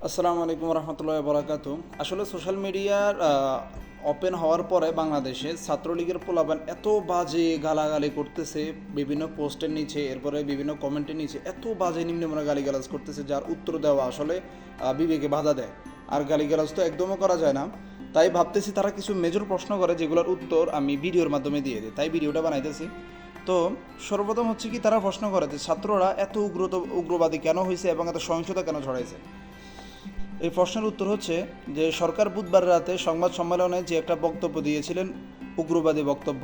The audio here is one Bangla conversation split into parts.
আসসালামু আলাইকুম রহমতুল্লাহ বরাকাতু। আসলে সোশ্যাল মিডিয়ার ওপেন হওয়ার পরে বাংলাদেশে ছাত্রলীগের পোলাপান এত বাজে গালাগালি করতেছে বিভিন্ন পোস্টের নিচে, এরপরে বিভিন্ন কমেন্টের নিচে এত বাজে নিম্নমানের গালিগালাজ করতেছে, যার উত্তর দেওয়া আসলে বিবেকে বাধা দেয়। আর গালিগালাজ তো একদমও করা যায় না। তাই ভাবতেছি তারা কিছু মেজর প্রশ্ন করে যেগুলোর উত্তর আমি ভিডিওর মাধ্যমে দিয়ে দিই, তাই ভিডিওটা বানাইতেছি। তো সর্বপ্রথম হচ্ছে কি, তারা প্রশ্ন করে যে ছাত্ররা এত উগ্রবাদী কেন হয়েছে এবং এত সহিংসতা কেন ছড়াইছে। এই প্রশ্নের উত্তর হচ্ছে যে সরকার বুধবার রাতে সংবাদ সম্মেলনে যে একটা বক্তব্য দিয়েছিলেন, উগ্রবাদী বক্তব্য।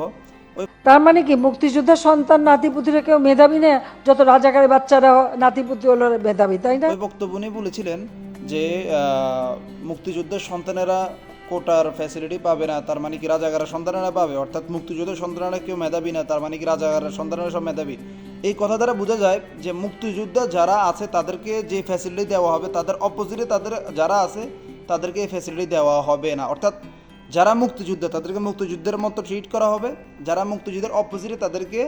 ওই তার মানে কি মুক্তিযোদ্ধার সন্তান নাতিপুতিরা কেউ মেধাবী না? যত রাজাকারের বাচ্চারা নাতিপুতি হলো মেধাবী, তাই না? ওই বক্তব্য নিয়ে বলেছিলেন যে মুক্তিযুদ্ধের সন্তানেরা কোটার ফ্যাসিলিটি পাবে না, তার মানে কি রাজাকারের সন্তানেরা পাবে, অর্থাৎ মুক্তিযুদ্ধের সন্তানেরা কেউ মেধাবী না, তার মানে কি রাজাকারের সন্তানেরা সব মেধাবী। এই কথা দ্বারা বোঝা যায় যে মুক্তিযোদ্ধা যারা আছে তাদেরকে যে ফ্যাসিলিটি দেওয়া হবে তাদের অপোজিটে তাদের যারা আছে তাদেরকে এই ফ্যাসিলিটি দেওয়া হবে না। অর্থাৎ যারা মুক্তিযোদ্ধা তাদেরকে মুক্তিযুদ্ধের মতো ট্রিট করা হবে, যারা মুক্তিযুদ্ধের অপোজিটে তাদেরকে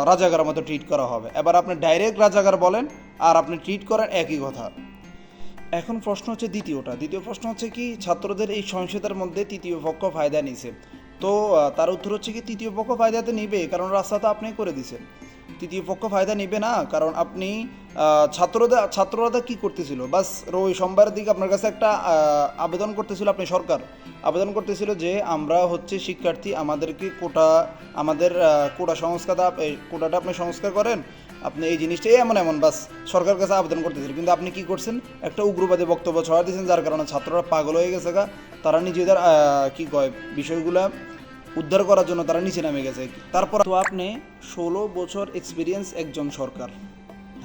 রাজাকারের মতো ট্রিট করা হবে। এবার আপনি ডাইরেক্ট রাজাকার বলেন আর আপনি ট্রিট করেন, একই কথা। এখন প্রশ্ন হচ্ছে দ্বিতীয় প্রশ্ন হচ্ছে কি, ছাত্রদের এই সহিংসতার মধ্যে তৃতীয় পক্ষ ফায়দা নিছে। তো তার উত্তর হচ্ছে কি, তৃতীয় পক্ষ ফায়দা তো নিবে, কারণ রাস্তা তো আপনি করে দিছেন। তৃতীয় পক্ষ ফায়দা নিবে না, কারণ আপনি ছাত্ররা কি করতেছিল, বাস ওই সোমবারের দিকে আপনার কাছে একটা আবেদন করতেছিল, আপনি সরকার আবেদন করতেছিল যে আমরা হচ্ছে শিক্ষার্থী, আমাদেরকে আমাদের কোটা সংস্কার, কোটাটা আপনি সংস্কার করেন, আপনি এই জিনিসটা এমন বাস সরকার কাছে আবেদন করতেছিল। কিন্তু আপনি কি করছেন, একটা উগ্রবাদী বক্তব্য ছড়া দিয়েছেন, যার কারণে ছাত্ররা পাগল হয়ে গেছে গা। তারা নিজেদের বিষয়গুলা উদ্ধার করার জন্য তারা নিচে নামে গেছে। তারপর তো আপনি 16 বছর এক্সপিরিয়েন্স একজন সরকার,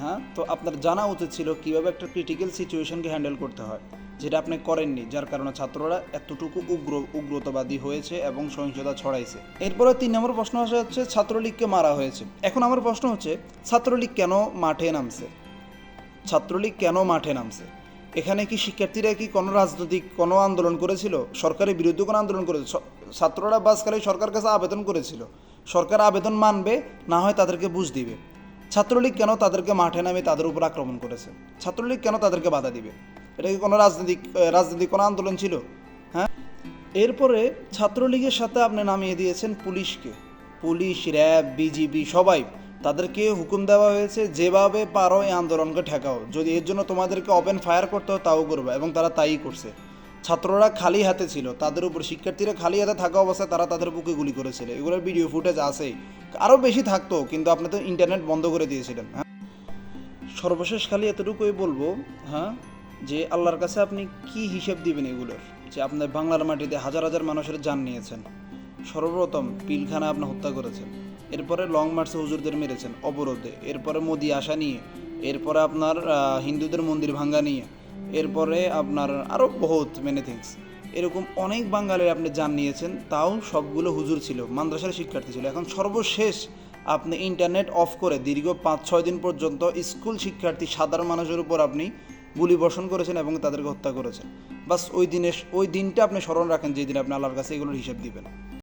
হ্যাঁ, তো আপনার জানা উচিত ছিল কীভাবে একটা ক্রিটিক্যাল সিচুয়েশনকে হ্যান্ডেল করতে হয়, যেটা আপনি করেননি, যার কারণে ছাত্ররা এতটুকু উগ্রতাবাদী হয়েছে এবং সহিংসতা ছড়াইছে। এরপরে 3 নম্বর প্রশ্ন আসা হচ্ছে ছাত্রলীগকে মারা হয়েছে। এখন আমার প্রশ্ন হচ্ছে ছাত্রলীগ কেন মাঠে নামছে? এখানে কি শিক্ষার্থীরা কি কোনো আন্দোলন করেছিল, সরকারের বিরুদ্ধে কোনো আন্দোলন করেছিল? ছাত্ররা বাস খালি সরকার কাছে আবেদন করেছিল, সরকার আবেদন মানবে, না হয় তাদেরকে বুঝ দিবে। ছাত্রলীগ কেন তাদেরকে মাঠে নামে তাদের উপর আক্রমণ করেছে? ছাত্রলীগ কেন তাদেরকে বাধা দিবে? এটা কি কোনো রাজনৈতিক কোনো আন্দোলন ছিল? হ্যাঁ। এরপরে ছাত্রলীগের সাথে আপনি নামিয়ে দিয়েছেন পুলিশকে, পুলিশ, র্যাব, বিজিবি সবাই, তাদেরকে হুকুম দেওয়া হয়েছে যেভাবে পারো এই আন্দোলনকে ঠেকাও, যদি এর জন্য তোমাদেরকে ওপেন ফায়ার করতে হয় তাও করবে, এবং তারা তাই করছে। ছাত্ররা খালি হাতে ছিল, তাদের উপর শিক্ষার্থীরা খালি হাতে থাকা অবস্থায় তারা তাদের বুকে গুলি করেছিল, এগুলোর ভিডিও ফুটেজ আছেই, আরও বেশি থাকতো, কিন্তু আপনি তো ইন্টারনেট বন্ধ করে দিয়েছিলেন। হ্যাঁ, সর্বশেষ খালি এতটুকুই বলবো, হ্যাঁ, যে আল্লাহর কাছে আপনি কি হিসেব দিবেন এগুলোর, যে আপনার বাংলার মাটিতে হাজার হাজার মানুষের জান নিয়েছেন, সর্বপ্রথম পিলখানা আপনি হত্যা করেছেন, এরপরে লং মার্চে হুজুরদের মেরেছেন অবরোধে, এরপরে মোদি আসা নিয়ে, এরপরে আপনার হিন্দুদের মন্দির ভাঙ্গা নিয়ে, এরপরে আপনার আরও বহুত মেনি থিংস, এরকম অনেক বাঙালির আপনি জান নিয়েছেন, তাও সবগুলো হুজুর ছিল, মাদ্রাসার শিক্ষার্থী ছিল। এখন সর্বশেষ আপনি ইন্টারনেট অফ করে দীর্ঘ 5-6 দিন পর্যন্ত স্কুল শিক্ষার্থী সাধারণ মানুষের উপর আপনি গুলি বর্ষণ করেছেন এবং তাদেরকে হত্যা করেছেন। বাস ওই দিনটা আপনি স্মরণ রাখেন, যেদিন আপনি আল্লাহর কাছে এগুলোর হিসাব দিবেন।